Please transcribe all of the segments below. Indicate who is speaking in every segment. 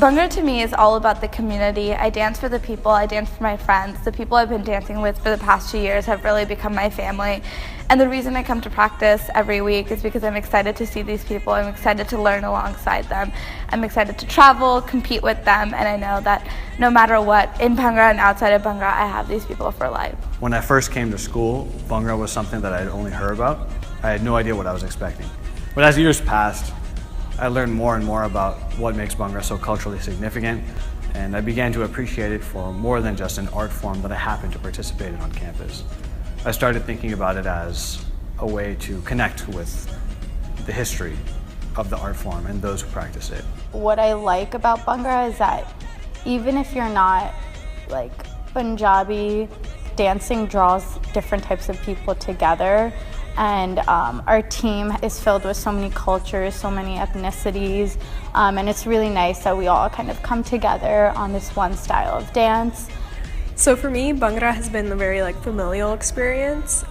Speaker 1: Bhangra to me is all about the community. I dance for the people, I dance for my friends. The people I've been dancing with for the past 2 years have really become my family. And the reason I come to practice every week is because I'm excited to see these people. I'm excited to learn alongside them. I'm excited to travel, compete with them, and I know that no matter what, in Bhangra and outside of Bhangra, I have these people for life.
Speaker 2: When I first came to school, Bhangra was something that I'd only heard about. I had no idea what I was expecting. But as years passed, I learned more and more about what makes Bhangra so culturally significant, and I began to appreciate it for more than just an art form that I happened to participate in on campus. I started thinking about it as a way to connect with the history of the art form and those who practice it.
Speaker 3: What I like about Bhangra is that even if you're not like Punjabi, dancing draws different types of people together. And our team is filled with so many cultures, so many ethnicities, and it's really nice that we all kind of come together on this one style of dance.
Speaker 4: So for me, Bhangra has been a very familial experience.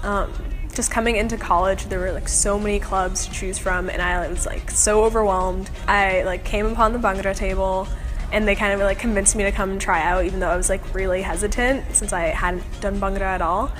Speaker 4: Just coming into college, there were so many clubs to choose from, and I was so overwhelmed. I came upon the Bhangra table, and they kind of convinced me to come and try out, even though I was really hesitant since I hadn't done Bhangra at all.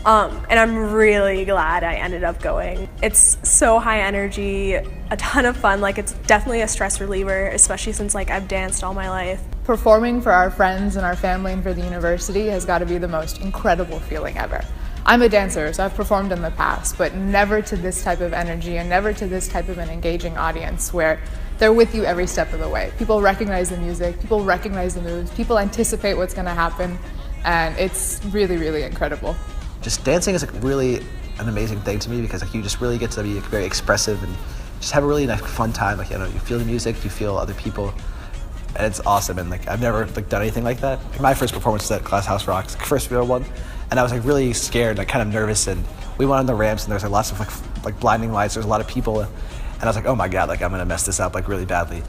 Speaker 4: And I'm really glad I ended up going. It's so high energy, a ton of fun. It's definitely a stress reliever, especially since I've danced all my life.
Speaker 5: Performing for our friends and our family and for the university has got to be the most incredible feeling ever. I'm a dancer, so I've performed in the past, but never to this type of energy and never to this type of an engaging audience where they're with you every step of the way. People recognize the music, people recognize the moves, people anticipate what's going to happen, and it's really, really incredible.
Speaker 6: Just dancing is really an amazing thing to me because you just really get to be very expressive and just have a really nice fun time. You feel the music, you feel other people, and it's awesome. And I've never done anything like that. My first performance was at Class House Rocks, first real one, and I was really scared, kind of nervous. And we went on the ramps, and there's lots of blinding lights. There's a lot of people, and I was oh my god, I'm gonna mess this up really badly.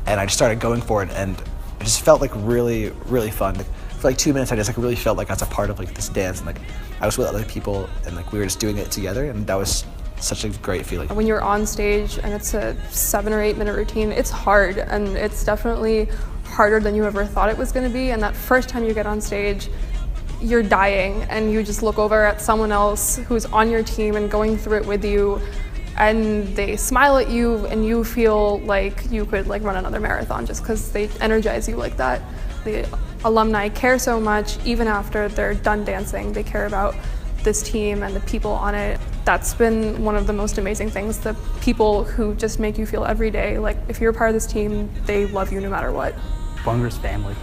Speaker 6: And I just started going for it, and it just felt really, really fun. For 2 minutes, I just really felt I was a part of this dance, and I was with other people, and we were just doing it together, and that was such a great feeling.
Speaker 7: When you're on stage and it's a 7 or 8 minute routine, it's hard, and it's definitely harder than you ever thought it was going to be. And that first time you get on stage, you're dying, and you just look over at someone else who's on your team and going through it with you, and they smile at you, and you feel like you could run another marathon just because they energize you like that. The alumni care so much, even after they're done dancing. They care about this team and the people on it. That's been one of the most amazing things. The people who just make you feel every day, if you're a part of this team, they love you no matter what.
Speaker 8: Bhangra's family.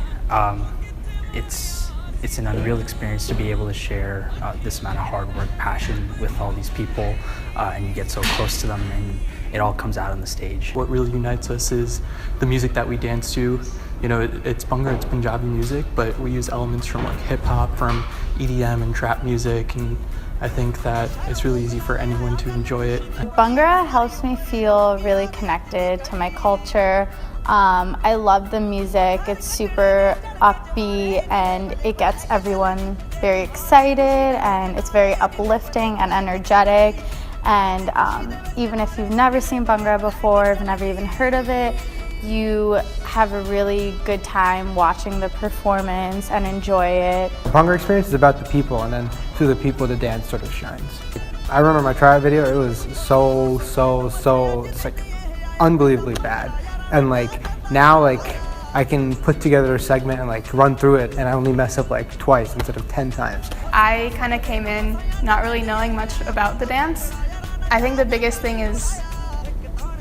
Speaker 8: It's an unreal experience to be able to share this amount of hard work, passion with all these people, and you get so close to them, and it all comes out on the stage.
Speaker 9: What really unites us is the music that we dance to. It's Bhangra, it's Punjabi music, but we use elements from hip hop, from EDM and trap music, and I think that it's really easy for anyone to enjoy it.
Speaker 3: Bhangra helps me feel really connected to my culture. I love the music. It's super upbeat, and it gets everyone very excited, and it's very uplifting and energetic. And even if you've never seen Bhangra before, have never even heard of it, you have a really good time watching the performance and enjoy it.
Speaker 10: The Bhangra experience is about the people, and then through the people the dance sort of shines. I remember my tryout video, it was so it's unbelievably bad. And now I can put together a segment and run through it, and I only mess up twice instead of 10 times.
Speaker 1: I kind of came in not really knowing much about the dance. I think the biggest thing is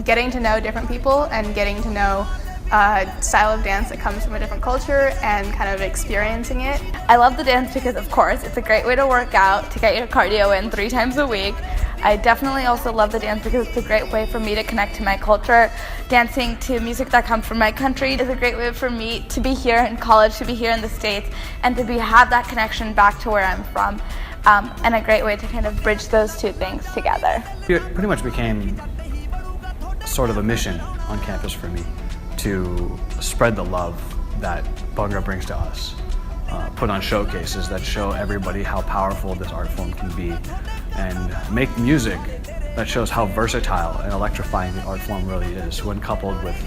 Speaker 1: getting to know different people and getting to know a style of dance that comes from a different culture and kind of experiencing it. I love the dance because, of course, it's a great way to work out, to get your cardio in 3 times a week. I definitely also love the dance because it's a great way for me to connect to my culture. Dancing to music that comes from my country is a great way for me to be here in college, to be here in the States, and to have that connection back to where I'm from, and a great way to kind of bridge those two things together.
Speaker 2: It pretty much became sort of a mission on campus for me to spread the love that Bhangra brings to us. Put on showcases that show everybody how powerful this art form can be, and make music that shows how versatile and electrifying the art form really is when coupled with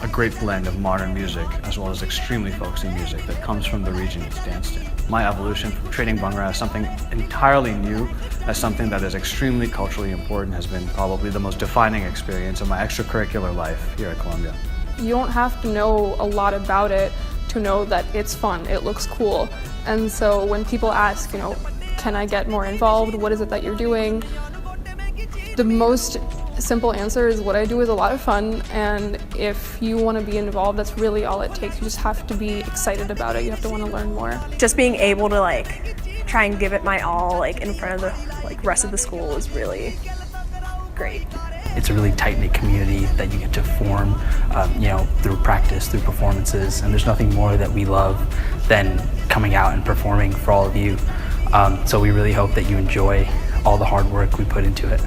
Speaker 2: a great blend of modern music as well as extremely folksy music that comes from the region it's danced in. My evolution from treating Bhangra as something entirely new, as something that is extremely culturally important, has been probably the most defining experience of my extracurricular life here at Columbia.
Speaker 7: You don't have to know a lot about it to know that it's fun, it looks cool. And so when people ask, can I get more involved? What is it that you're doing? The most simple answer is what I do is a lot of fun, and if you want to be involved, that's really all it takes. You just have to be excited about it. You have to want to learn more.
Speaker 4: Just being able to try and give it my all in front of the rest of the school is really great.
Speaker 8: It's a really tight-knit community that you get to form, through practice, through performances, and there's nothing more that we love than coming out and performing for all of you. So we really hope that you enjoy all the hard work we put into it.